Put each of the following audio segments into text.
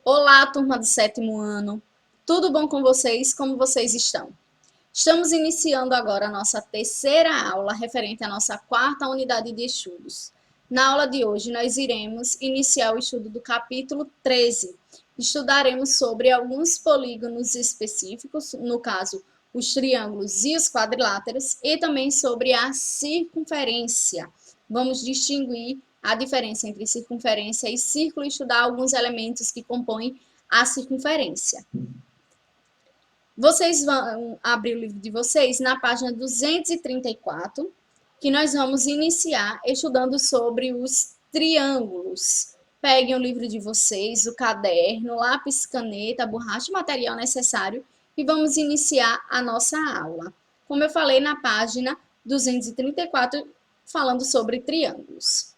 Olá, turma do sétimo ano. Tudo bom com vocês? Como vocês estão? Estamos iniciando agora a nossa terceira aula referente à nossa quarta unidade de estudos. Na aula de hoje, nós iremos iniciar o estudo do capítulo 13. Estudaremos sobre alguns polígonos específicos, no caso, os triângulos e os quadriláteros, e também sobre a circunferência. Vamos distinguir a diferença entre circunferência e círculo e estudar alguns elementos que compõem a circunferência. Vocês vão abrir o livro de vocês na página 234, que nós vamos iniciar estudando sobre os triângulos. Peguem o livro de vocês, o caderno, lápis, caneta, borracha, material necessário e vamos iniciar a nossa aula. Como eu falei na página 234, falando sobre triângulos.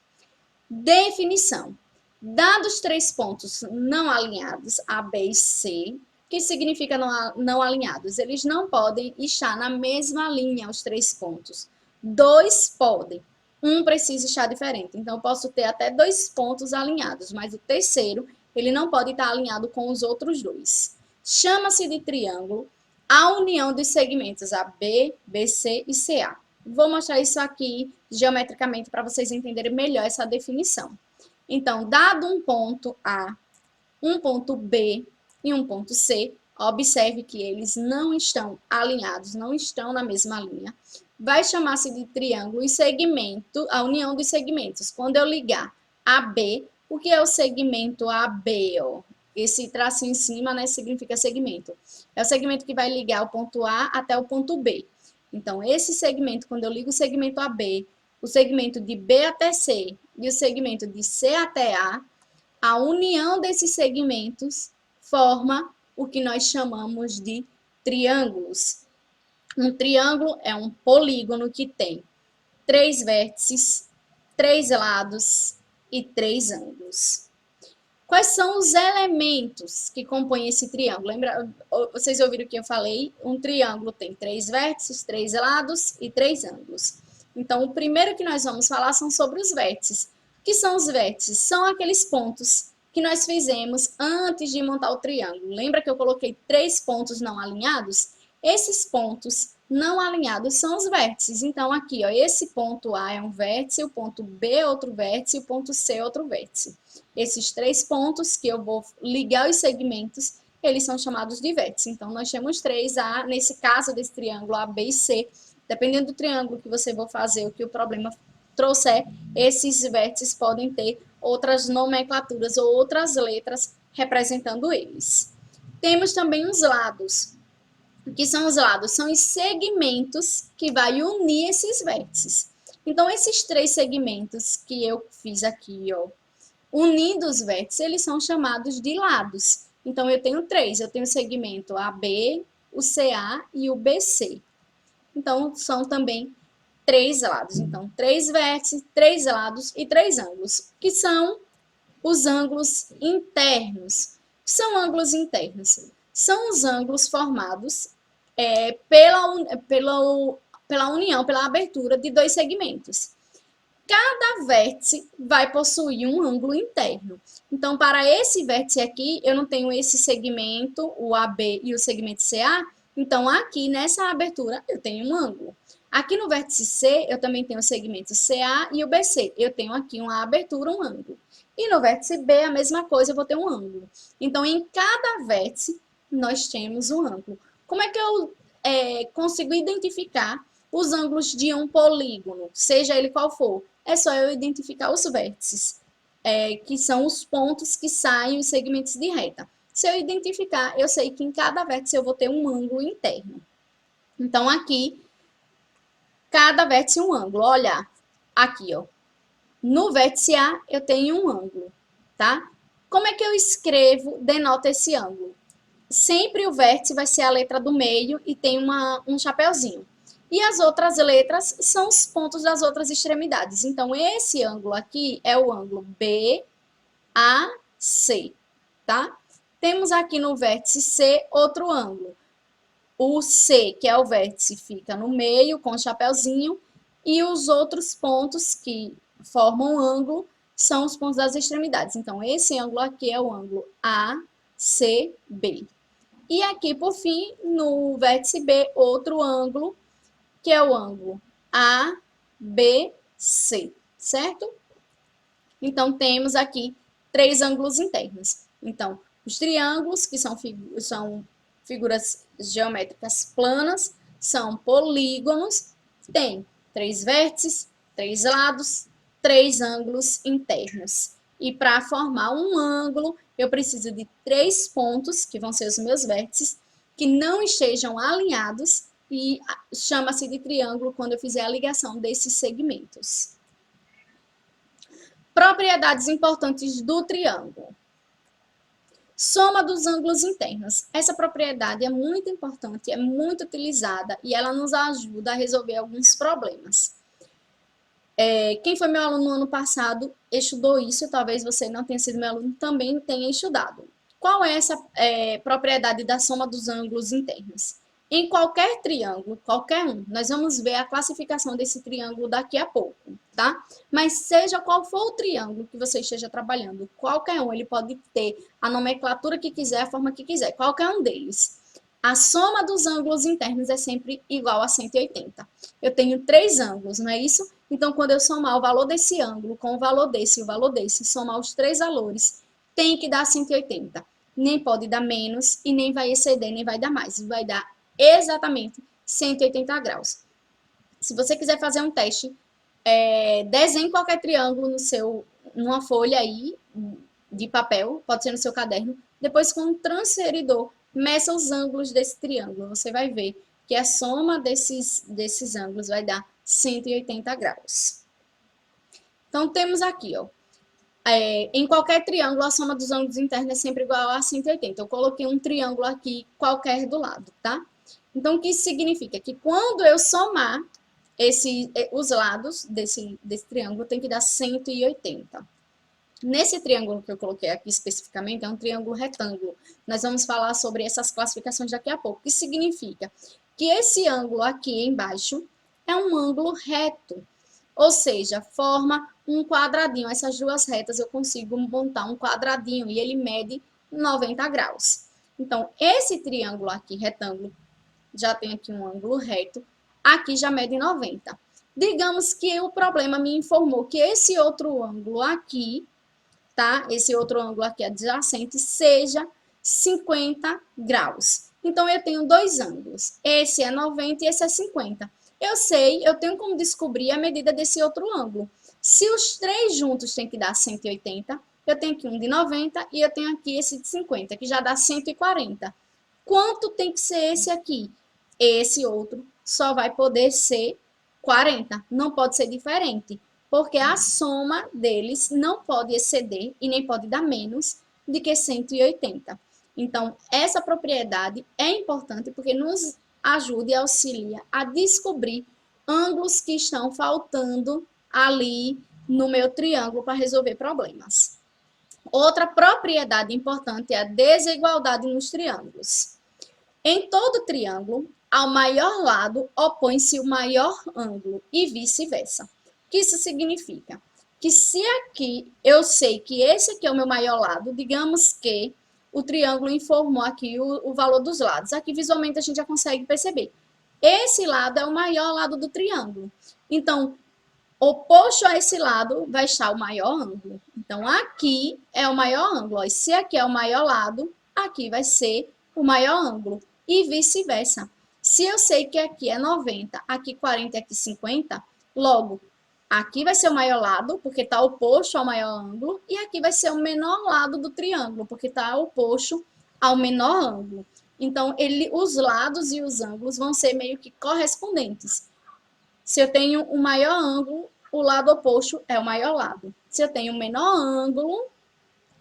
Definição. Dados três pontos não alinhados, A, B e C, que significa não alinhados? Eles não podem estar na mesma linha, os três pontos. Dois podem, um precisa estar diferente. Então, eu posso ter até dois pontos alinhados, mas o terceiro, ele não pode estar alinhado com os outros dois. Chama-se de triângulo a união dos segmentos AB, BC e CA. Vou mostrar isso aqui geometricamente para vocês entenderem melhor essa definição. Então, dado um ponto A, um ponto B e um ponto C, observe que eles não estão alinhados, não estão na mesma linha. Vai chamar-se de triângulo e segmento, a união dos segmentos. Quando eu ligar AB, o que é o segmento AB? Ó? Esse tracinho em cima, né, significa segmento. É o segmento que vai ligar o ponto A até o ponto B. Então, esse segmento, quando eu ligo o segmento AB, o segmento de B até C e o segmento de C até a união desses segmentos forma o que nós chamamos de triângulos. Um triângulo é um polígono que tem três vértices, três lados e três ângulos. Quais são os elementos que compõem esse triângulo? Lembra, vocês ouviram o que eu falei? Um triângulo tem três vértices, três lados e três ângulos. Então, o primeiro que nós vamos falar são sobre os vértices. O que são os vértices? São aqueles pontos que nós fizemos antes de montar o triângulo. Lembra que eu coloquei três pontos não alinhados? Esses pontos não alinhados são os vértices. Então, aqui, ó, esse ponto A é um vértice, o ponto B é outro vértice e o ponto C é outro vértice. Esses três pontos que eu vou ligar os segmentos, eles são chamados de vértices. Então, nós temos três A, nesse caso desse triângulo A, B e C. Dependendo do triângulo que você for fazer, o que o problema trouxer, esses vértices podem ter outras nomenclaturas ou outras letras representando eles. Temos também os lados. O que são os lados? São os segmentos que vai unir esses vértices. Então, esses três segmentos que eu fiz aqui, ó, unindo os vértices, eles são chamados de lados. Então, eu tenho três. Eu tenho o segmento AB, o CA e o BC. Então, são também três lados. Então, três vértices, três lados e três ângulos, que são os ângulos internos. O que são ângulos internos? São os ângulos formados pela união, pela abertura de dois segmentos. Cada vértice vai possuir um ângulo interno. Então, para esse vértice aqui, eu não tenho esse segmento, o AB e o segmento CA. Então, aqui nessa abertura, eu tenho um ângulo. Aqui no vértice C, eu também tenho o segmento CA e o BC. Eu tenho aqui uma abertura, um ângulo. E no vértice B, a mesma coisa, eu vou ter um ângulo. Então, em cada vértice, nós temos um ângulo. Como é que eu consigo identificar os ângulos de um polígono, seja ele qual for? É só eu identificar os vértices, que são os pontos que saem os segmentos de reta. Se eu identificar, eu sei que em cada vértice eu vou ter um ângulo interno. Então, aqui, cada vértice um ângulo. Olha, aqui, ó. No vértice A, eu tenho um ângulo, tá? Como é que eu escrevo, denoto esse ângulo? Sempre o vértice vai ser a letra do meio e tem um chapeuzinho. E as outras letras são os pontos das outras extremidades. Então, esse ângulo aqui é o ângulo BAC, tá? Temos aqui no vértice C outro ângulo. O C, que é o vértice, fica no meio com o chapeuzinho. E os outros pontos que formam o ângulo são os pontos das extremidades. Então, esse ângulo aqui é o ângulo CB. E aqui, por fim, no vértice B, outro ângulo, que é o ângulo ABC, certo? Então, temos aqui 3 ângulos internos. Então, os triângulos, que são figuras geométricas planas, são polígonos, tem 3 vértices, 3 lados, 3 ângulos internos. E para formar um ângulo, eu preciso de 3 pontos, que vão ser os meus vértices, que não estejam alinhados, e chama-se de triângulo quando eu fizer a ligação desses segmentos. Propriedades importantes do triângulo. Soma dos ângulos internos. Essa propriedade é muito importante, é muito utilizada e ela nos ajuda a resolver alguns problemas. Quem foi meu aluno no ano passado estudou isso, talvez você não tenha sido meu aluno, também tenha estudado. Qual é essa propriedade da soma dos ângulos internos? Em qualquer triângulo, qualquer um, nós vamos ver a classificação desse triângulo daqui a pouco, tá? Mas seja qual for o triângulo que você esteja trabalhando, qualquer um, ele pode ter a nomenclatura que quiser, a forma que quiser, qualquer um deles. A soma dos ângulos internos é sempre igual a 180. Eu tenho 3 ângulos, não é isso? Então, quando eu somar o valor desse ângulo com o valor desse e o valor desse, somar os 3 valores, tem que dar 180. Nem pode dar menos e nem vai exceder, nem vai dar mais. Vai dar exatamente 180 graus. Se você quiser fazer um teste, desenhe qualquer triângulo numa folha aí de papel, pode ser no seu caderno. Depois, com um transferidor, meça os ângulos desse triângulo. Você vai ver que a soma desses ângulos vai dar 180 graus. Então, temos aqui, ó. Em qualquer triângulo, a soma dos ângulos internos é sempre igual a 180. Eu coloquei um triângulo aqui, qualquer do lado, tá? Então, o que isso significa? Que quando eu somar os lados desse triângulo, tem que dar 180. Nesse triângulo que eu coloquei aqui especificamente, é um triângulo retângulo. Nós vamos falar sobre essas classificações daqui a pouco. O que significa? Que esse ângulo aqui embaixo é um ângulo reto. Ou seja, forma um quadradinho. Essas duas retas eu consigo montar um quadradinho e ele mede 90 graus. Então, esse triângulo aqui, retângulo, já tem aqui um ângulo reto, aqui já mede 90. Digamos que o problema me informou que esse outro ângulo aqui, tá? Esse outro ângulo aqui adjacente seja 50 graus. Então, eu tenho 2 ângulos. Esse é 90 e esse é 50. Eu tenho como descobrir a medida desse outro ângulo. Se os 3 juntos tem que dar 180, eu tenho aqui um de 90 e eu tenho aqui esse de 50, que já dá 140. Quanto tem que ser esse aqui? Esse outro só vai poder ser 40, não pode ser diferente, porque a soma deles não pode exceder e nem pode dar menos de que 180. Então, essa propriedade é importante porque nos ajuda e auxilia a descobrir ângulos que estão faltando ali no meu triângulo para resolver problemas. Outra propriedade importante é a desigualdade nos triângulos. Em todo triângulo, ao maior lado opõe-se o maior ângulo e vice-versa. O que isso significa? Que se aqui eu sei que esse aqui é o meu maior lado, digamos que o triângulo informou aqui o valor dos lados. Aqui visualmente a gente já consegue perceber. Esse lado é o maior lado do triângulo. Então, oposto a esse lado vai estar o maior ângulo. Então, aqui é o maior ângulo. E se aqui é o maior lado, aqui vai ser o maior ângulo. E vice-versa. Se eu sei que aqui é 90, aqui 40 e aqui 50, logo, aqui vai ser o maior lado, porque está oposto ao maior ângulo, e aqui vai ser o menor lado do triângulo, porque está oposto ao menor ângulo. Então, os lados e os ângulos vão ser meio que correspondentes. Se eu tenho o maior ângulo, o lado oposto é o maior lado. Se eu tenho o menor ângulo,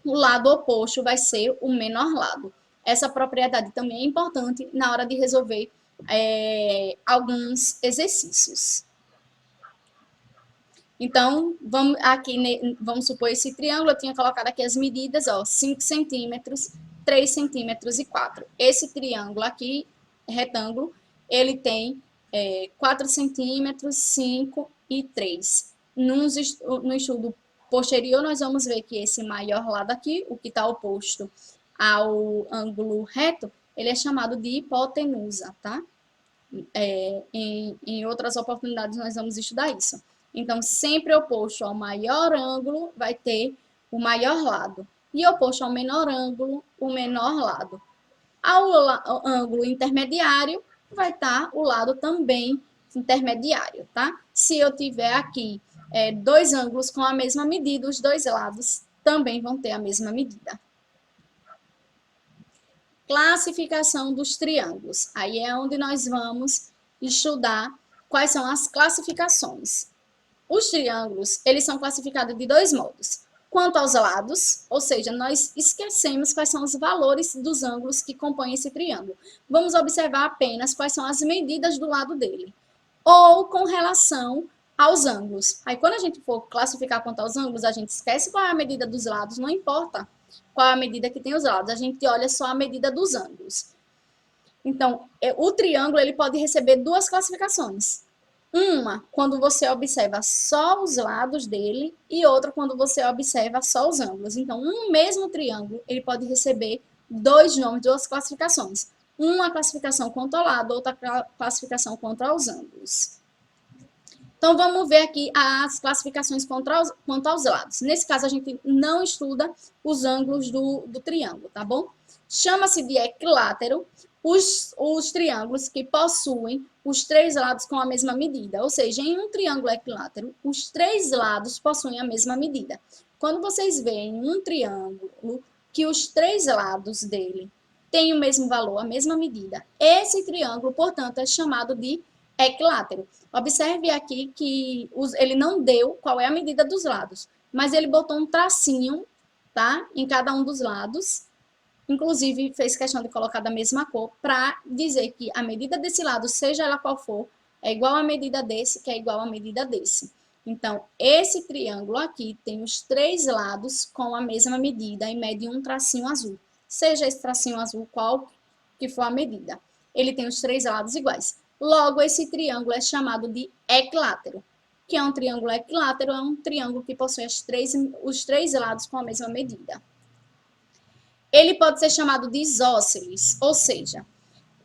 o lado oposto vai ser o menor lado. Essa propriedade também é importante na hora de resolver alguns exercícios. Então, vamos supor esse triângulo, eu tinha colocado aqui as medidas, ó, 5 centímetros, 3 centímetros e 4. Esse triângulo aqui, retângulo, ele tem 4 centímetros, 5 e 3. No estudo posterior, nós vamos ver que esse maior lado aqui, o que está oposto ao ângulo reto, ele é chamado de hipotenusa, tá? Em outras oportunidades nós vamos estudar isso. Então, sempre oposto ao maior ângulo vai ter o maior lado, e oposto ao menor ângulo, o menor lado. Ao ângulo intermediário, vai estar o lado também intermediário, tá? Se eu tiver aqui dois ângulos com a mesma medida, os dois lados também vão ter a mesma medida. Classificação dos triângulos. Aí é onde nós vamos estudar quais são as classificações. Os triângulos, eles são classificados de dois modos. Quanto aos lados, ou seja, nós esquecemos quais são os valores dos ângulos que compõem esse triângulo. Vamos observar apenas quais são as medidas do lado dele. Ou com relação aos ângulos. Aí, quando a gente for classificar quanto aos ângulos, a gente esquece qual é a medida dos lados, não importa qual é a medida que tem os lados, a gente olha só a medida dos ângulos. Então, o triângulo ele pode receber duas classificações. Uma, quando você observa só os lados dele, e outra, quando você observa só os ângulos. Então, um mesmo triângulo, ele pode receber dois nomes, duas classificações. Uma classificação quanto ao lado, outra classificação quanto aos ângulos. Então, vamos ver aqui as classificações quanto aos lados. Nesse caso, a gente não estuda os ângulos do triângulo, tá bom? Chama-se de equilátero os triângulos que possuem os três lados com a mesma medida. Ou seja, em um triângulo equilátero, os três lados possuem a mesma medida. Quando vocês veem um triângulo que os três lados dele têm o mesmo valor, a mesma medida, esse triângulo, portanto, é chamado de equilátero. Observe aqui que ele não deu qual é a medida dos lados, mas ele botou um tracinho, tá? Em cada um dos lados. Inclusive, fez questão de colocar da mesma cor para dizer que a medida desse lado, seja ela qual for, é igual à medida desse, que é igual à medida desse. Então, esse triângulo aqui tem os três lados com a mesma medida e mede um tracinho azul. Seja esse tracinho azul qual que for a medida. Ele tem os três lados iguais. Logo, esse triângulo é chamado de equilátero. Que é um triângulo equilátero? É um triângulo que possui os três lados com a mesma medida. Ele pode ser chamado de isósceles, ou seja,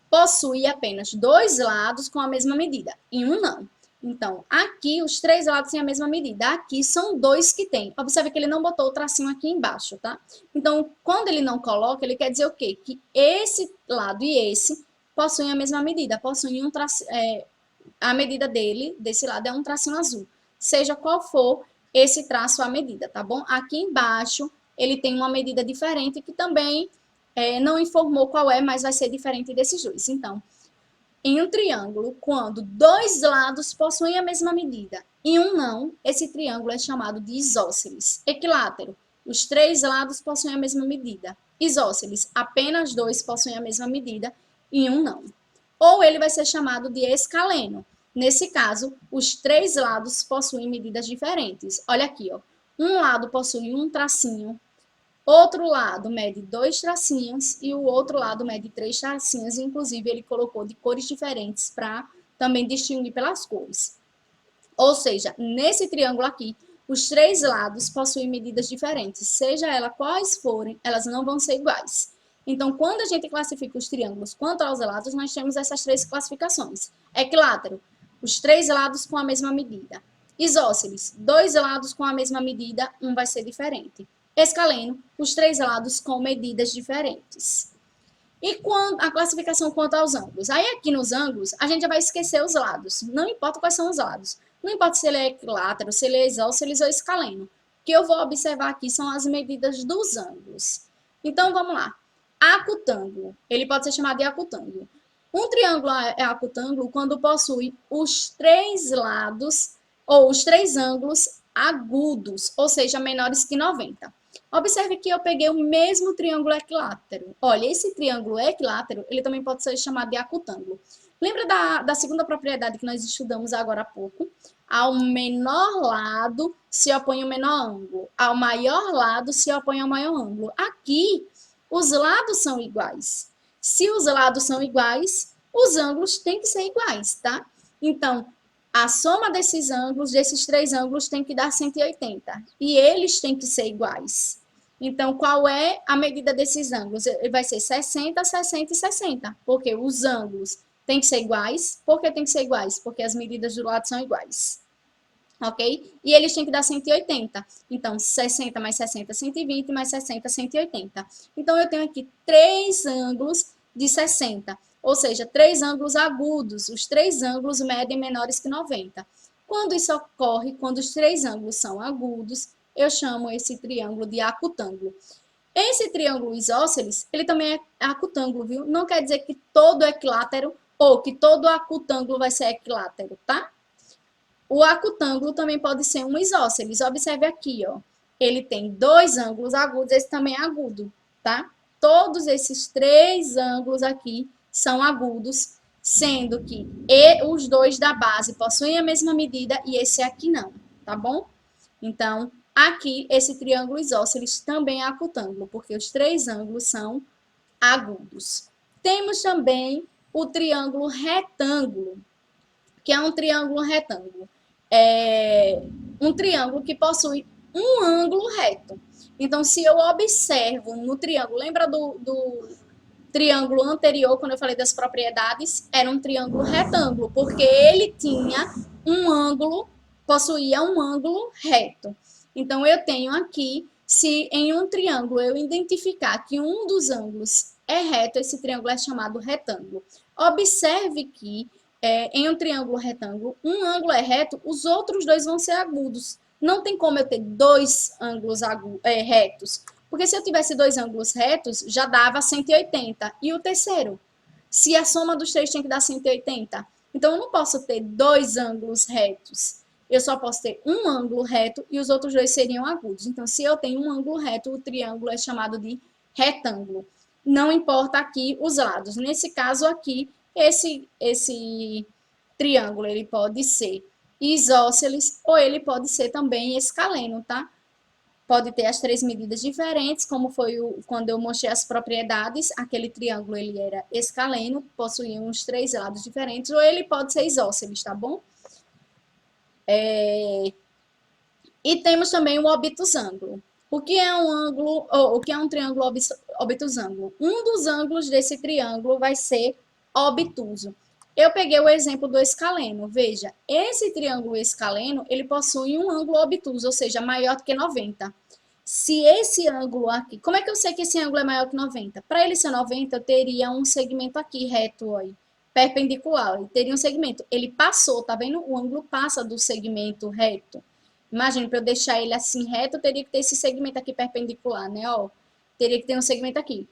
possui apenas dois lados com a mesma medida, e um não. Então, aqui os três lados têm a mesma medida, aqui são dois que tem. Observe que ele não botou o tracinho aqui embaixo, tá? Então, quando ele não coloca, ele quer dizer o quê? Que esse lado e esse possuem a mesma medida, possuem um tracinho, a medida desse lado é um tracinho azul. Seja qual for esse traço a medida, tá bom? Aqui embaixo ele tem uma medida diferente que também não informou qual é, mas vai ser diferente desses dois. Então, em um triângulo, quando dois lados possuem a mesma medida e um não, esse triângulo é chamado de isósceles. Equilátero, os três lados possuem a mesma medida. Isósceles, apenas dois possuem a mesma medida e um não. Ou ele vai ser chamado de escaleno. Nesse caso, os três lados possuem medidas diferentes. Olha aqui, ó. Um lado possui um tracinho, outro lado mede dois tracinhos e o outro lado mede três tracinhos. Inclusive, ele colocou de cores diferentes para também distinguir pelas cores. Ou seja, nesse triângulo aqui, os três lados possuem medidas diferentes. Seja elas quais forem, elas não vão ser iguais. Então, quando a gente classifica os triângulos quanto aos lados, nós temos essas três classificações. Equilátero, os três lados com a mesma medida. Isósceles, dois lados com a mesma medida, um vai ser diferente. Escaleno, os três lados com medidas diferentes. E a classificação quanto aos ângulos? Aí aqui nos ângulos, a gente já vai esquecer os lados. Não importa quais são os lados. Não importa se ele é equilátero, se ele é isósceles ou escaleno. O que eu vou observar aqui são as medidas dos ângulos. Então, vamos lá. Acutângulo. Ele pode ser chamado de acutângulo. Um triângulo é acutângulo quando possui os três lados ou os três ângulos agudos, ou seja, menores que 90. Observe que eu peguei o mesmo triângulo equilátero. Olha, esse triângulo equilátero, ele também pode ser chamado de acutângulo. Lembra da segunda propriedade que nós estudamos agora há pouco? Ao menor lado se opõe o menor ângulo. Ao maior lado se opõe ao maior ângulo. Aqui, os lados são iguais. Se os lados são iguais, os ângulos têm que ser iguais, tá? Então, a soma desses três ângulos, tem que dar 180. E eles têm que ser iguais. Então, qual é a medida desses ângulos? Ele vai ser 60, 60 e 60, porque os ângulos têm que ser iguais. Por que tem que ser iguais? Porque as medidas do lado são iguais. Ok? E eles têm que dar 180. Então, 60 mais 60, 120, mais 60, 180. Então, eu tenho aqui três ângulos de 60, ou seja, três ângulos agudos. Os três ângulos medem menores que 90. Quando isso ocorre, quando os três ângulos são agudos, eu chamo esse triângulo de acutângulo. Esse triângulo isósceles, ele também é acutângulo, viu? Não quer dizer que todo equilátero ou que todo acutângulo vai ser equilátero, tá? O acutângulo também pode ser um isósceles. Observe aqui, ó. Ele tem dois ângulos agudos, esse também é agudo, tá? Todos esses três ângulos aqui são agudos, sendo que os dois da base possuem a mesma medida e esse aqui não, tá bom? Então, aqui, esse triângulo isósceles também é acutângulo, porque os três ângulos são agudos. Temos também o triângulo retângulo, que é um triângulo retângulo. É um triângulo que possui um ângulo reto. Então, se eu observo no triângulo, lembra do triângulo anterior, quando eu falei das propriedades? Era um triângulo retângulo, porque ele tinha um ângulo, possuía um ângulo reto. Então, eu tenho aqui, se em um triângulo eu identificar que um dos ângulos é reto, esse triângulo é chamado retângulo. Observe que em um triângulo retângulo, um ângulo é reto, os outros dois vão ser agudos. Não tem como eu ter dois ângulos retos, porque se eu tivesse dois ângulos retos, já dava 180. E o terceiro? Se a soma dos três tem que dar 180. Então, eu não posso ter dois ângulos retos. Eu só posso ter um ângulo reto e os outros dois seriam agudos. Então, se eu tenho um ângulo reto, o triângulo é chamado de retângulo. Não importa aqui os lados. Nesse caso aqui, esse triângulo ele pode ser isósceles ou ele pode ser também escaleno, tá? Pode ter as três medidas diferentes, como foi quando eu mostrei as propriedades, aquele triângulo ele era escaleno, possuía uns três lados diferentes, ou ele pode ser isósceles, tá bom? E temos também o obtusângulo. O que é um ângulo, ou o que é um triângulo obtusângulo? Um dos ângulos desse triângulo vai ser obtuso. Eu peguei o exemplo do escaleno. Veja, esse triângulo escaleno, ele possui um ângulo obtuso, ou seja, maior do que 90. Se esse ângulo aqui, como é que eu sei que esse ângulo é maior que 90? Para ele ser 90, eu teria um segmento aqui reto, aí, perpendicular. Ele teria um segmento. Ele passou, tá vendo? O ângulo passa do segmento reto. Imagina, para eu deixar ele assim reto, eu teria que ter esse segmento aqui perpendicular, né? Ó, teria que ter um segmento aqui.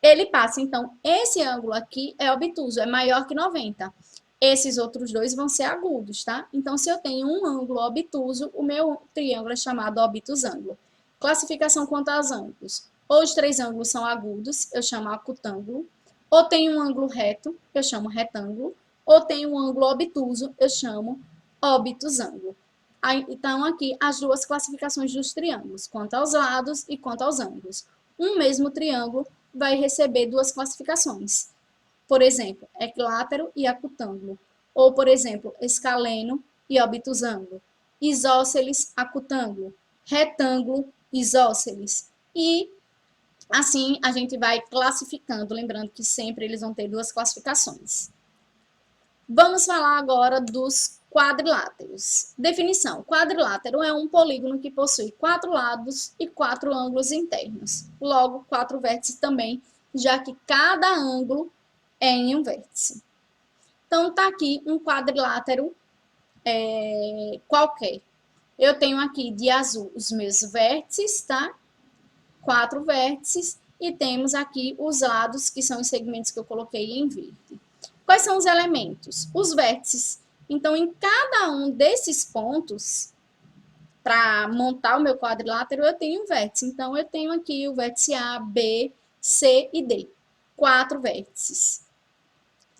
Ele passa, então, esse ângulo aqui é obtuso, é maior que 90. Esses outros dois vão ser agudos, tá? Então, se eu tenho um ângulo obtuso, o meu triângulo é chamado obtusângulo. Classificação quanto aos ângulos. Ou os três ângulos são agudos, eu chamo acutângulo. Ou tem um ângulo reto, eu chamo retângulo. Ou tem um ângulo obtuso, eu chamo obtusângulo. Então, aqui as duas classificações dos triângulos, quanto aos lados e quanto aos ângulos. Um mesmo triângulo vai receber duas classificações. Por exemplo, equilátero e acutângulo. Ou, por exemplo, escaleno e obtusângulo. Isósceles, acutângulo. Retângulo, isósceles. E assim a gente vai classificando, lembrando que sempre eles vão ter duas classificações. Vamos falar agora dos quadriláteros. Definição: quadrilátero é um polígono que possui 4 lados e 4 ângulos internos. Logo, 4 vértices também, já que cada ângulo é em um vértice. Então, tá aqui um quadrilátero qualquer. Eu tenho aqui de azul os meus vértices, tá? 4 vértices. E temos aqui os lados, que são os segmentos que eu coloquei em verde. Quais são os elementos? Os vértices. Então, em cada um desses pontos, para montar o meu quadrilátero, eu tenho um vértice. Então, eu tenho aqui o vértice A, B, C e D. 4 vértices.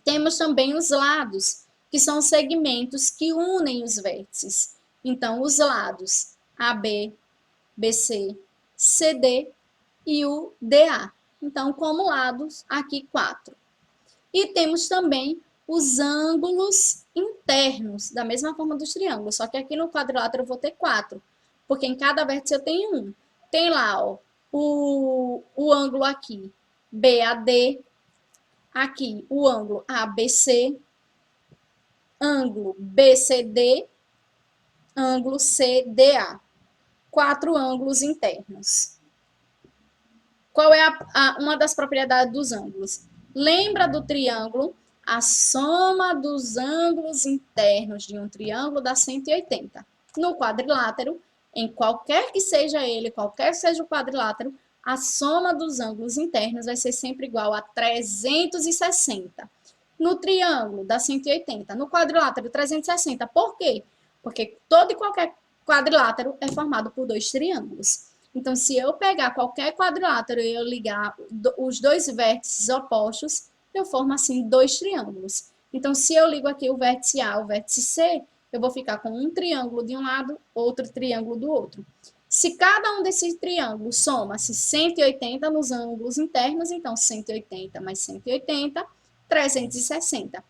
Temos também os lados, que são os segmentos que unem os vértices. Então, os lados AB, BC, CD e o DA. Então, como lados, aqui 4. E temos também os ângulos internos, da mesma forma dos triângulos, só que aqui no quadrilátero eu vou ter 4, porque em cada vértice eu tenho um. Tem lá, ó, o ângulo aqui, BAD, aqui o ângulo ABC, ângulo BCD, ângulo CDA. 4 ângulos internos. Qual é uma das propriedades dos ângulos? Lembra do triângulo? A soma dos ângulos internos de um triângulo dá 180. No quadrilátero, em qualquer que seja ele, qualquer que seja o quadrilátero, a soma dos ângulos internos vai ser sempre igual a 360. No triângulo, dá 180. No quadrilátero, 360. Por quê? Porque todo e qualquer quadrilátero é formado por 2 triângulos. Então, se eu pegar qualquer quadrilátero e eu ligar os 2 vértices opostos, eu formo assim 2 triângulos. Então, se eu ligo aqui o vértice A, o vértice C, eu vou ficar com um triângulo de um lado, outro triângulo do outro. Se cada um desses triângulos soma-se 180 nos ângulos internos, então 180 mais 180, 360.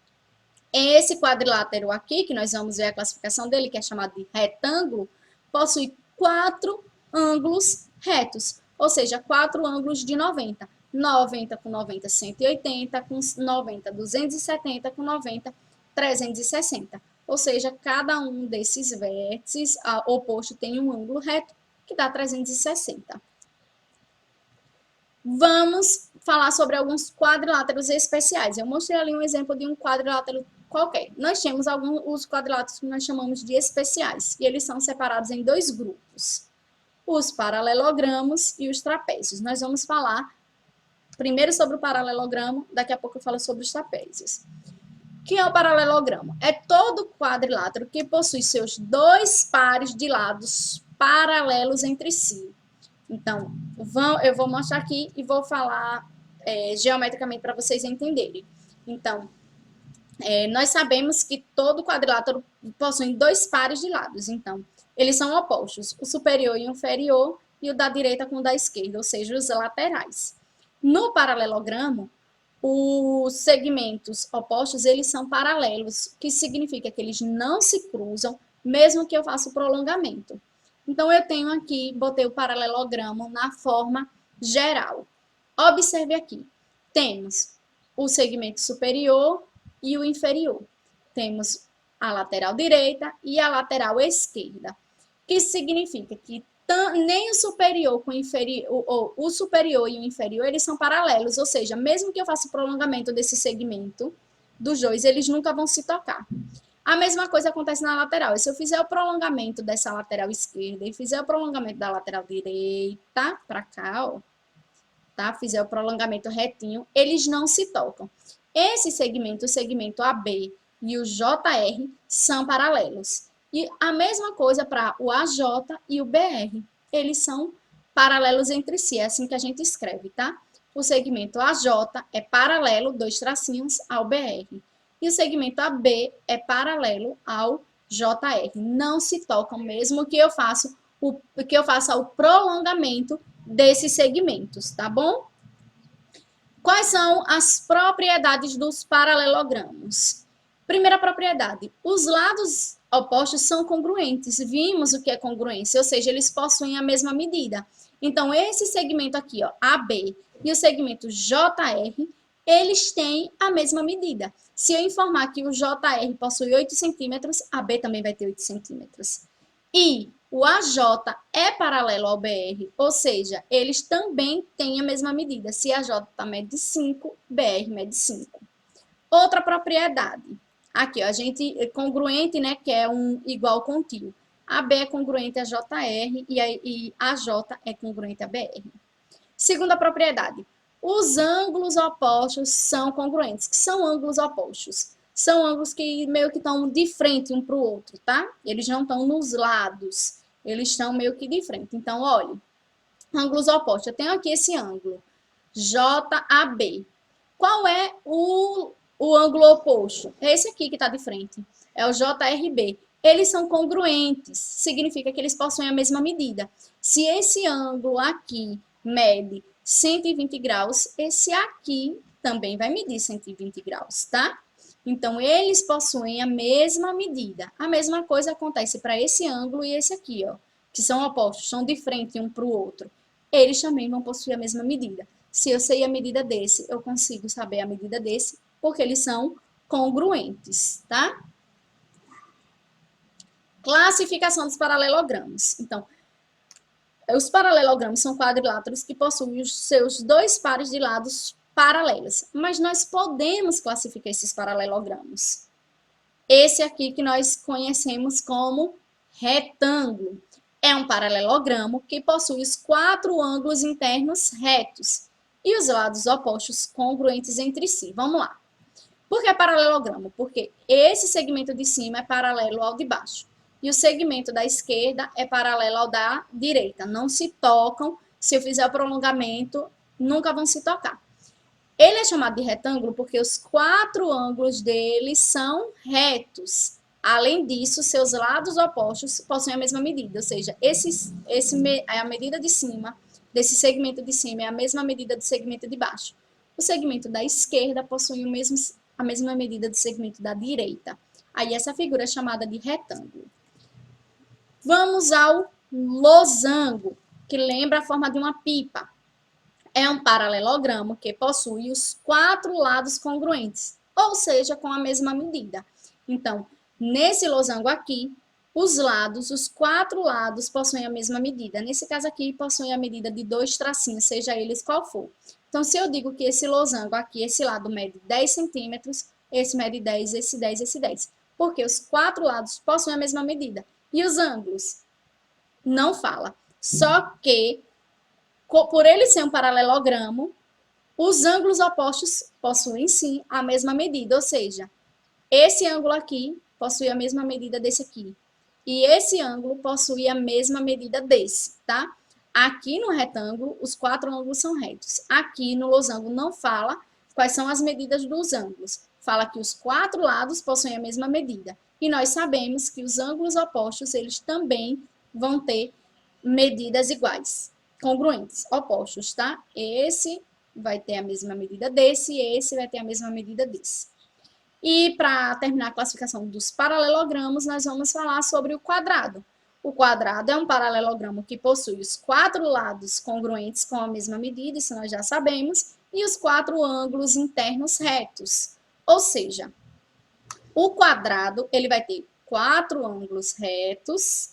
Esse quadrilátero aqui, que nós vamos ver a classificação dele, que é chamado de retângulo, possui 4 ângulos retos, ou seja, 4 ângulos de 90. 90 com 90, 180, com 90, 270, com 90, 360. Ou seja, cada um desses vértices oposto tem um ângulo reto, que dá 360. Vamos falar sobre alguns quadriláteros especiais. Eu mostrei ali um exemplo de um quadrilátero qualquer. Nós temos os quadriláteros que nós chamamos de especiais, e eles são separados em 2 grupos, os paralelogramos e os trapézios. Nós vamos falar primeiro sobre o paralelogramo, daqui a pouco eu falo sobre os trapézios. O que é o paralelogramo? É todo quadrilátero que possui seus 2 pares de lados paralelos entre si. Então, eu vou mostrar aqui e vou falar geometricamente para vocês entenderem. Então, nós sabemos que todo quadrilátero possui 2 pares de lados. Então, eles são opostos, o superior e o inferior, e o da direita com o da esquerda, ou seja, os laterais. No paralelogramo, os segmentos opostos, eles são paralelos, que significa que eles não se cruzam, mesmo que eu faça o prolongamento. Então, eu tenho aqui, botei o paralelogramo na forma geral. Observe aqui, temos o segmento superior e o inferior. Temos a lateral direita e a lateral esquerda, que significa que nem o superior com o inferior, ou o superior e o inferior, eles são paralelos, ou seja, mesmo que eu faça o prolongamento desse segmento dos 2, eles nunca vão se tocar. A mesma coisa acontece na lateral. E se eu fizer o prolongamento dessa lateral esquerda e fizer o prolongamento da lateral direita para cá, ó, tá? Fizer o prolongamento retinho, eles não se tocam. Esse segmento, o segmento AB e o JR, são paralelos. E a mesma coisa para o AJ e o BR. Eles são paralelos entre si, é assim que a gente escreve, tá? O segmento AJ é paralelo, 2 tracinhos, ao BR. E o segmento AB é paralelo ao JR. Não se tocam, mesmo que eu faça o prolongamento desses segmentos, tá bom? Quais são as propriedades dos paralelogramos? Primeira propriedade, os lados opostos são congruentes. Vimos o que é congruência, ou seja, eles possuem a mesma medida. Então, esse segmento aqui, ó, AB, e o segmento JR, eles têm a mesma medida. Se eu informar que o JR possui 8 centímetros, a B também vai ter 8 centímetros. E o AJ é paralelo ao BR, ou seja, eles também têm a mesma medida. Se AJ mede 5, BR mede 5. Outra propriedade. Aqui, ó, a gente é congruente, né, que é um igual contínuo. AB é congruente a JR e AJ é congruente a BR. Segunda propriedade. Os ângulos opostos são congruentes. Que são ângulos opostos? São ângulos que meio que estão de frente um para o outro, tá? Eles não estão nos lados. Eles estão meio que de frente. Então, olhe. Ângulos opostos. Eu tenho aqui esse ângulo. JAB. Qual é o ângulo oposto? É esse aqui que está de frente. É o JRB. Eles são congruentes. Significa que eles possuem a mesma medida. Se esse ângulo aqui mede 120 graus, esse aqui também vai medir 120 graus, tá? Então, eles possuem a mesma medida. A mesma coisa acontece para esse ângulo e esse aqui, ó, que são opostos, são de frente um para o outro. eles também vão possuir a mesma medida. Se eu sei a medida desse, eu consigo saber a medida desse, porque eles são congruentes, tá? Classificação dos paralelogramos. Então, os paralelogramos são quadriláteros que possuem os seus dois pares de lados paralelos, mas nós podemos classificar esses paralelogramos. Esse aqui que nós conhecemos como retângulo. É um paralelogramo que possui os quatro ângulos internos retos e os lados opostos congruentes entre si. Vamos lá. Por que paralelogramo? Porque esse segmento de cima é paralelo ao de baixo e o segmento da esquerda é paralelo ao da direita. Não se tocam, se eu fizer o prolongamento, nunca vão se tocar. Ele é chamado de retângulo porque os quatro ângulos dele são retos. Além disso, seus lados opostos possuem a mesma medida, ou seja, a medida de cima, desse segmento de cima, é a mesma medida do segmento de baixo. O segmento da esquerda possui a mesma medida do segmento da direita. Aí essa figura é chamada de retângulo. Vamos ao losango, que lembra a forma de uma pipa. É um paralelogramo que possui os quatro lados congruentes, ou seja, com a mesma medida. Então, nesse losango aqui, os quatro lados possuem a mesma medida. Nesse caso aqui, possuem a medida de 2 tracinhos, seja eles qual for. Então, se eu digo que esse losango aqui, esse lado mede 10 centímetros, esse mede 10, esse 10, esse 10. Porque os quatro lados possuem a mesma medida. E os ângulos? Não fala. Só que por ele ser um paralelogramo, os ângulos opostos possuem sim a mesma medida, ou seja, esse ângulo aqui possui a mesma medida desse aqui. E esse ângulo possui a mesma medida desse, tá? Aqui no retângulo, os quatro ângulos são retos. Aqui no losango não fala quais são as medidas dos ângulos. Fala que os quatro lados possuem a mesma medida. E nós sabemos que os ângulos opostos, eles também vão ter medidas iguais, congruentes, opostos, tá? Esse vai ter a mesma medida desse e esse vai ter a mesma medida desse. E para terminar a classificação dos paralelogramos, nós vamos falar sobre o quadrado. O quadrado é um paralelogramo que possui os quatro lados congruentes com a mesma medida, isso nós já sabemos, e os quatro ângulos internos retos. Ou seja, o quadrado ele vai ter quatro ângulos retos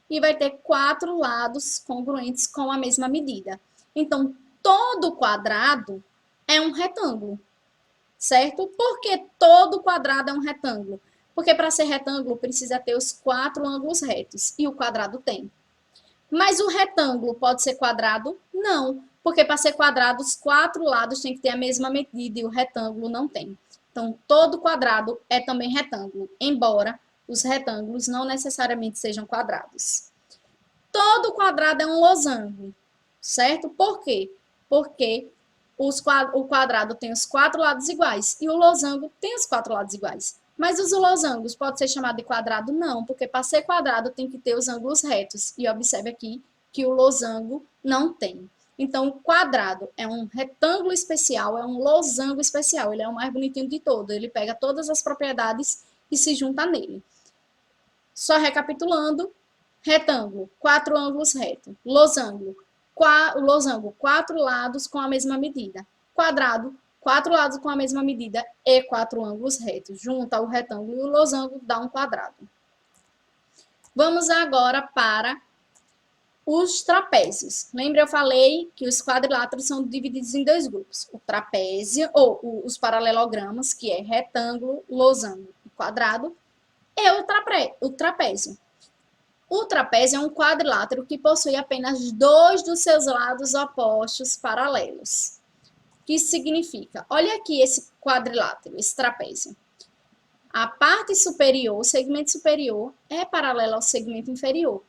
e vai ter quatro lados congruentes com a mesma medida. Então, todo quadrado é um retângulo, certo? Por que todo quadrado é um retângulo? Porque para ser retângulo precisa ter os quatro ângulos retos, e o quadrado tem. Mas o retângulo pode ser quadrado? Não, porque para ser quadrado os quatro lados têm que ter a mesma medida e o retângulo não tem. Então, todo quadrado é também retângulo, embora os retângulos não necessariamente sejam quadrados. Todo quadrado é um losango, certo? Por quê? Porque o quadrado tem os quatro lados iguais e o losango tem os quatro lados iguais. Mas os losangos pode ser chamado de quadrado? Não, porque para ser quadrado tem que ter os ângulos retos. E observe aqui que o losango não tem. Então, o quadrado é um retângulo especial, é um losango especial. Ele é o mais bonitinho de todo. Ele pega todas as propriedades e se junta nele. Só recapitulando, retângulo, quatro ângulos retos. Losango, quatro lados com a mesma medida. Quadrado, quatro lados com a mesma medida e quatro ângulos retos. Junta o retângulo e o losango, dá um quadrado. Vamos agora para os trapézios. Lembra, eu falei que os quadriláteros são divididos em dois grupos. O trapézio, ou os paralelogramas, que é retângulo, losango e quadrado, e o trapézio. O trapézio é um quadrilátero que possui apenas dois dos seus lados opostos paralelos. O que isso significa? Olha aqui esse quadrilátero, esse trapézio. A parte superior, o segmento superior, é paralelo ao segmento inferior.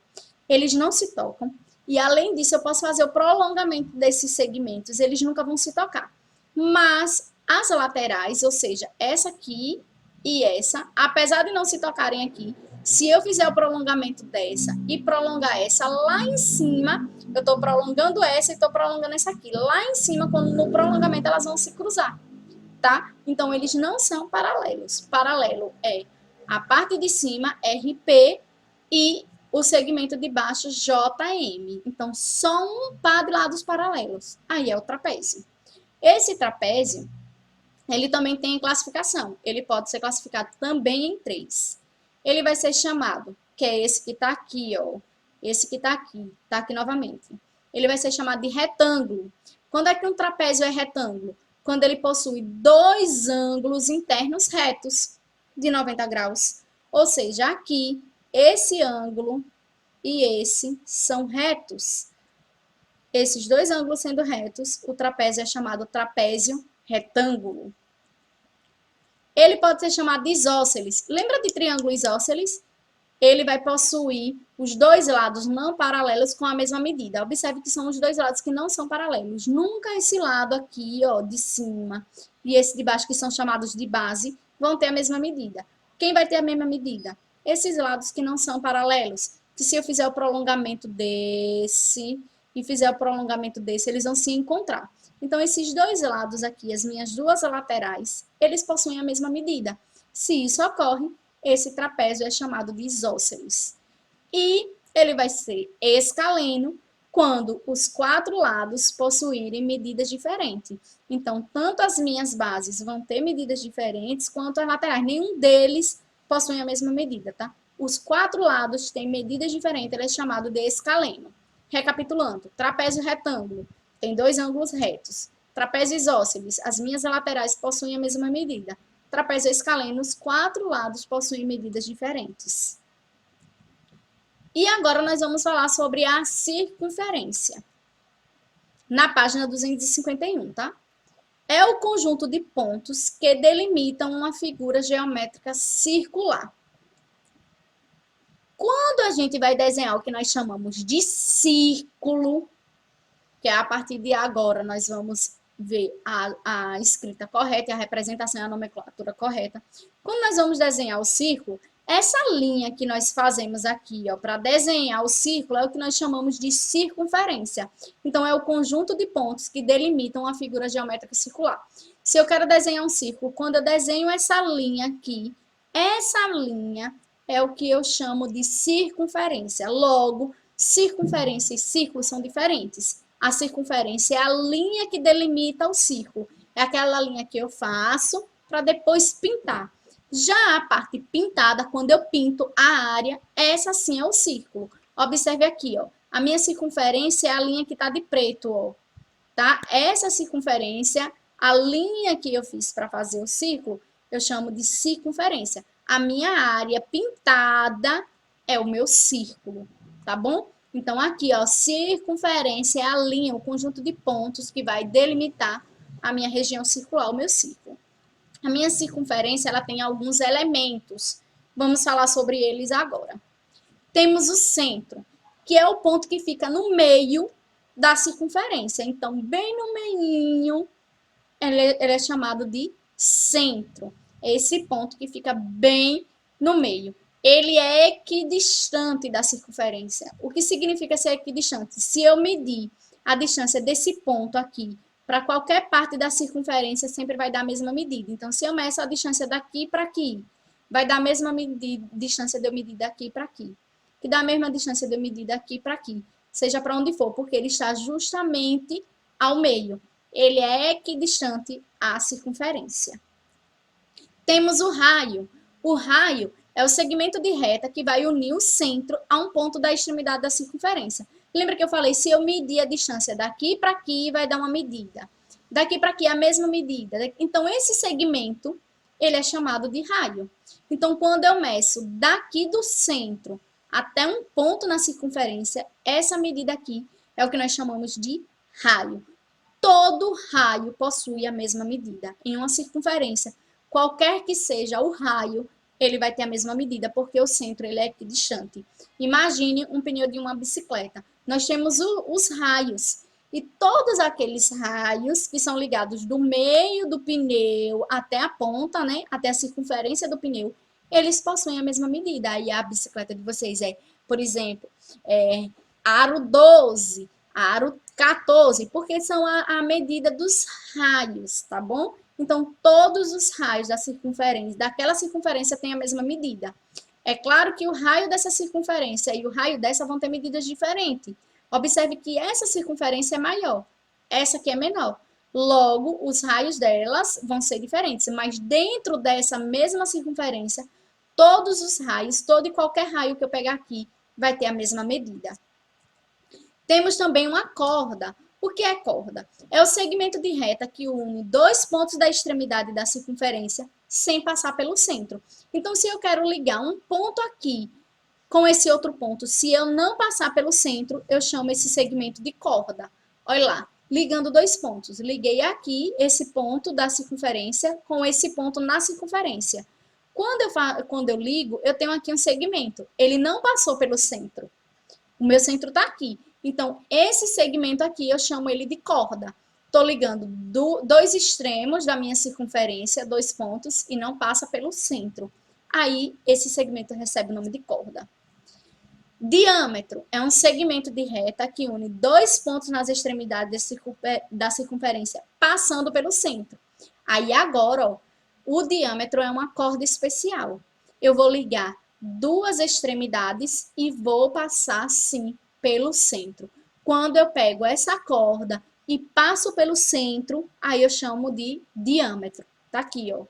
Eles não se tocam. E, além disso, eu posso fazer o prolongamento desses segmentos. Eles nunca vão se tocar. Mas as laterais, ou seja, essa aqui e essa, apesar de não se tocarem aqui, se eu fizer o prolongamento dessa e prolongar essa lá em cima, eu estou prolongando essa e estou prolongando essa aqui. Lá em cima, quando no prolongamento, elas vão se cruzar, tá? Então, eles não são paralelos. Paralelo é a parte de cima, RP, e o segmento de baixo JM. Então, só um par de lados paralelos. Aí é o trapézio. Esse trapézio, ele também tem classificação. Ele pode ser classificado também em 3. Ele vai ser chamado, que é esse que está aqui, ó. Esse que está aqui novamente. Ele vai ser chamado de retângulo. Quando é que um trapézio é retângulo? Quando ele possui 2 ângulos internos retos de 90 graus. Ou seja, aqui, esse ângulo e esse são retos. Esses 2 ângulos sendo retos, o trapézio é chamado trapézio retângulo. Ele pode ser chamado de isósceles. Lembra de triângulo isósceles? Ele vai possuir os 2 lados não paralelos com a mesma medida. Observe que são os 2 lados que não são paralelos. Nunca esse lado aqui, ó, de cima, e esse de baixo, que são chamados de base, vão ter a mesma medida. Quem vai ter a mesma medida? Esses lados que não são paralelos. Que se eu fizer o prolongamento desse e fizer o prolongamento desse, eles vão se encontrar. Então, esses 2 lados aqui, as minhas 2 laterais, eles possuem a mesma medida. Se isso ocorre, esse trapézio é chamado de isósceles. E ele vai ser escaleno quando os 4 lados possuírem medidas diferentes. Então, tanto as minhas bases vão ter medidas diferentes, quanto as laterais. Nenhum deles possui a mesma medida, tá? Os 4 lados têm medidas diferentes, ele é chamado de escaleno. Recapitulando, trapézio retângulo tem 2 ângulos retos. Trapézio isósceles, as minhas laterais possuem a mesma medida. Trapézio escaleno, os 4 lados possuem medidas diferentes. E agora nós vamos falar sobre a circunferência. Na página 251, tá? É o conjunto de pontos que delimitam uma figura geométrica circular. Quando a gente vai desenhar o que nós chamamos de círculo, que é a partir de agora nós vamos ver a escrita correta e a representação e a nomenclatura correta. Quando nós vamos desenhar o círculo, essa linha que nós fazemos aqui, ó, para desenhar o círculo, é o que nós chamamos de circunferência. Então, é o conjunto de pontos que delimitam a figura geométrica circular. Se eu quero desenhar um círculo, quando eu desenho essa linha aqui, essa linha é o que eu chamo de circunferência. Logo, circunferência e círculo são diferentes. A circunferência é a linha que delimita o círculo. É aquela linha que eu faço para depois pintar. Já a parte pintada, quando eu pinto a área, essa sim é o círculo. Observe aqui, ó. A minha circunferência é a linha que está de preto, ó. Tá? Essa circunferência, a linha que eu fiz para fazer o círculo, eu chamo de circunferência. A minha área pintada é o meu círculo, tá bom? Então, aqui, ó, circunferência é a linha, o conjunto de pontos que vai delimitar a minha região circular, o meu círculo. A minha circunferência, ela tem alguns elementos. Vamos falar sobre eles agora. Temos o centro, que é o ponto que fica no meio da circunferência. Então, bem no meinho, ele é chamado de centro. É esse ponto que fica bem no meio. Ele é equidistante da circunferência. O que significa ser equidistante? Se eu medir a distância desse ponto aqui para qualquer parte da circunferência, sempre vai dar a mesma medida. Então, se eu meço a distância daqui para aqui, vai dar a mesma distância de eu medir daqui para aqui. Que dá a mesma distância de eu medir daqui para aqui. Seja para onde for, porque ele está justamente ao meio. Ele é equidistante à circunferência. Temos o raio. O raio é o segmento de reta que vai unir o centro a um ponto da extremidade da circunferência. Lembra que eu falei, se eu medir a distância daqui para aqui, vai dar uma medida. Daqui para aqui, a mesma medida. Então, esse segmento, ele é chamado de raio. Então, quando eu meço daqui do centro até um ponto na circunferência, essa medida aqui é o que nós chamamos de raio. Todo raio possui a mesma medida. Em uma circunferência, qualquer que seja o raio, ele vai ter a mesma medida, porque o centro ele é equidistante. Imagine um pneu de uma bicicleta. Nós temos os raios, e todos aqueles raios que são ligados do meio do pneu até a ponta, né, até a circunferência do pneu, eles possuem a mesma medida. Aí a bicicleta de vocês é, por exemplo, aro 12, aro 14, porque são a medida dos raios, tá bom? Então, todos os raios da circunferência, daquela circunferência têm a mesma medida. É claro que o raio dessa circunferência e o raio dessa vão ter medidas diferentes. Observe que essa circunferência é maior, essa aqui é menor. Logo, os raios delas vão ser diferentes, mas dentro dessa mesma circunferência, todos os raios, todo e qualquer raio que eu pegar aqui, vai ter a mesma medida. Temos também uma corda. O que é corda? É o segmento de reta que une dois pontos da extremidade da circunferência sem passar pelo centro. Então, se eu quero ligar um ponto aqui com esse outro ponto, se eu não passar pelo centro, eu chamo esse segmento de corda. Olha lá, ligando dois pontos. Liguei aqui esse ponto da circunferência com esse ponto na circunferência. Quando eu ligo, eu tenho aqui um segmento. Ele não passou pelo centro. O meu centro está aqui. Então, esse segmento aqui, eu chamo ele de corda. Estou ligando dois extremos da minha circunferência, dois pontos, e não passa pelo centro. Aí, esse segmento recebe o nome de corda. Diâmetro é um segmento de reta que une dois pontos nas extremidades da circunferência, passando pelo centro. Aí, agora, ó, o diâmetro é uma corda especial. Eu vou ligar duas extremidades e vou passar, sim, pelo centro. Quando eu pego essa corda e passo pelo centro, aí eu chamo de diâmetro. Tá aqui, ó.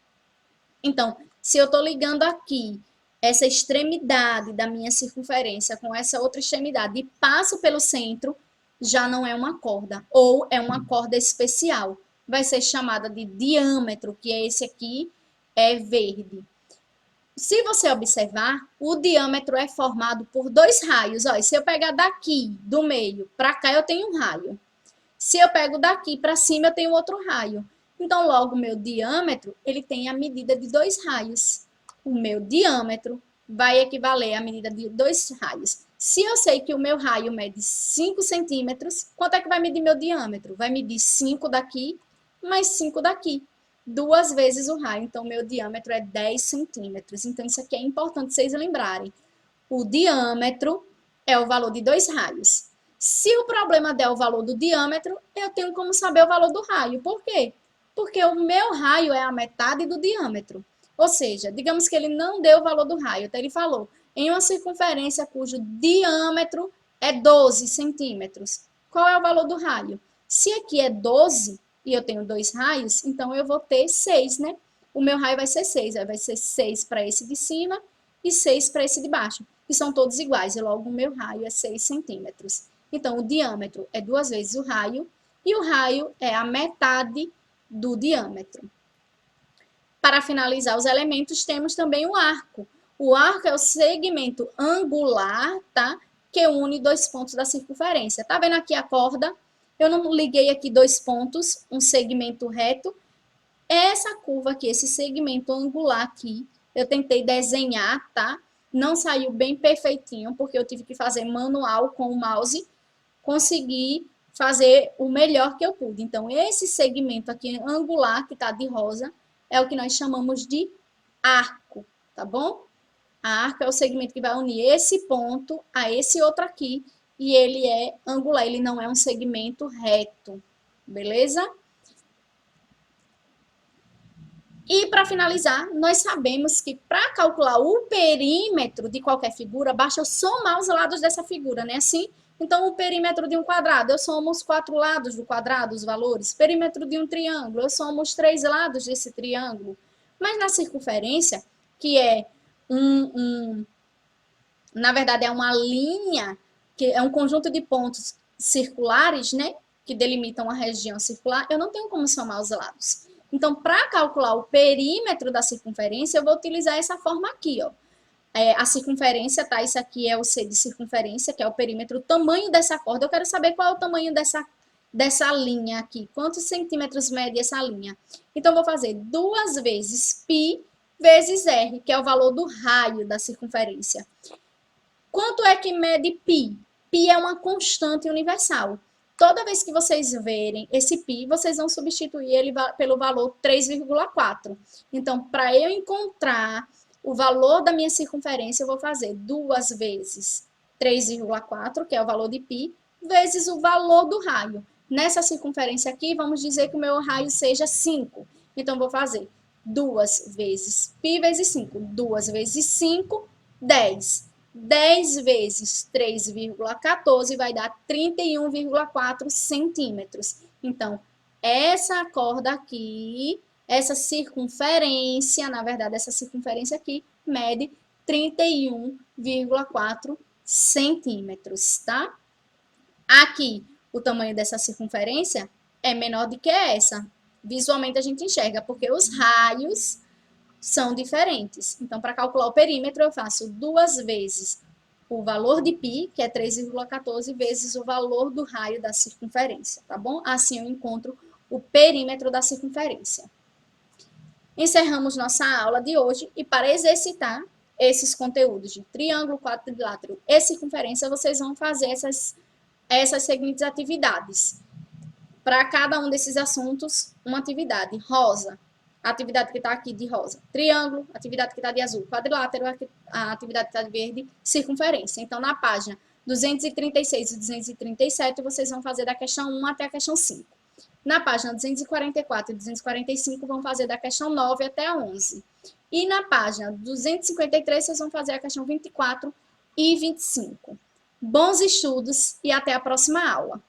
Então, se eu estou ligando aqui essa extremidade da minha circunferência com essa outra extremidade e passo pelo centro, já não é uma corda, ou é uma corda especial. Vai ser chamada de diâmetro, que é esse aqui, é verde. Se você observar, o diâmetro é formado por dois raios. Olha, se eu pegar daqui, do meio, para cá, eu tenho um raio. Se eu pego daqui para cima, eu tenho outro raio. Então, logo, o meu diâmetro, ele tem a medida de dois raios. O meu diâmetro vai equivaler à medida de dois raios. Se eu sei que o meu raio mede 5 centímetros, quanto é que vai medir meu diâmetro? Vai medir 5 daqui, mais 5 daqui. Duas vezes o raio. Então, meu diâmetro é 10 centímetros. Então, isso aqui é importante vocês lembrarem. O diâmetro é o valor de dois raios. Se o problema der o valor do diâmetro, eu tenho como saber o valor do raio. Por quê? Porque o meu raio é a metade do diâmetro. Ou seja, digamos que ele não deu o valor do raio. Então, ele falou, em uma circunferência cujo diâmetro é 12 centímetros. Qual é o valor do raio? Se aqui é 12 e eu tenho dois raios, então eu vou ter 6, né? O meu raio vai ser 6. Vai ser 6 para esse de cima e 6 para esse de baixo. E são todos iguais. E logo o meu raio é 6 centímetros. Então, o diâmetro é duas vezes o raio. E o raio é a metade do diâmetro. Para finalizar os elementos, temos também o arco. O arco é o segmento angular, tá? Que une dois pontos da circunferência. Tá vendo aqui a corda? Eu não liguei aqui dois pontos, um segmento reto. Essa curva aqui, esse segmento angular aqui, eu tentei desenhar, tá? Não saiu bem perfeitinho, porque eu tive que fazer manual com o mouse. Consegui fazer o melhor que eu pude. Então, esse segmento aqui angular, que tá de rosa, é o que nós chamamos de arco, tá bom? Arco é o segmento que vai unir esse ponto a esse outro aqui, e ele é angular, ele não é um segmento reto, beleza? E para finalizar, nós sabemos que para calcular o perímetro de qualquer figura, basta eu somar os lados dessa figura, né? Assim, então o perímetro de um quadrado, eu somo os 4 lados do quadrado, os valores. Perímetro de um triângulo, eu somo os 3 lados desse triângulo. Mas na circunferência, que é na verdade é uma linha, que é um conjunto de pontos circulares, né? Que delimitam a região circular, eu não tenho como somar os lados. Então, para calcular o perímetro da circunferência, eu vou utilizar essa forma aqui, ó. A circunferência, tá? Isso aqui é o C de circunferência, que é o perímetro, o tamanho dessa corda. Eu quero saber qual é o tamanho dessa linha aqui. Quantos centímetros mede essa linha? Então, eu vou fazer 2 vezes π vezes r, que é o valor do raio da circunferência. Quanto é que mede π? Π é uma constante universal. Toda vez que vocês verem esse π, vocês vão substituir ele pelo valor 3,4. Então, para eu encontrar o valor da minha circunferência, eu vou fazer 2 vezes 3,4, que é o valor de π, vezes o valor do raio. Nessa circunferência aqui, vamos dizer que o meu raio seja 5. Então, eu vou fazer 2 vezes π vezes 5. 2 vezes 5, 10. 10 vezes 3,14 vai dar 31,4 centímetros. Então, essa corda aqui, essa circunferência, na verdade, essa circunferência aqui, mede 31,4 centímetros, tá? Aqui, o tamanho dessa circunferência é menor do que essa. Visualmente a gente enxerga, porque os raios são diferentes. Então, para calcular o perímetro, eu faço 2 vezes o valor de π, que é 3,14, vezes o valor do raio da circunferência, tá bom? Assim eu encontro o perímetro da circunferência. Encerramos nossa aula de hoje e para exercitar esses conteúdos de triângulo, quadrilátero e circunferência, vocês vão fazer essas seguintes atividades. Para cada um desses assuntos, uma atividade. Rosa, a atividade que está aqui de rosa. Triângulo, a atividade que está de azul. Quadrilátero, a atividade que está de verde. Circunferência. Então, na página 236 e 237, vocês vão fazer da questão 1 até a questão 5. Na página 244 e 245, vão fazer da questão 9 até a 11. E na página 253, vocês vão fazer a questão 24 e 25. Bons estudos e até a próxima aula.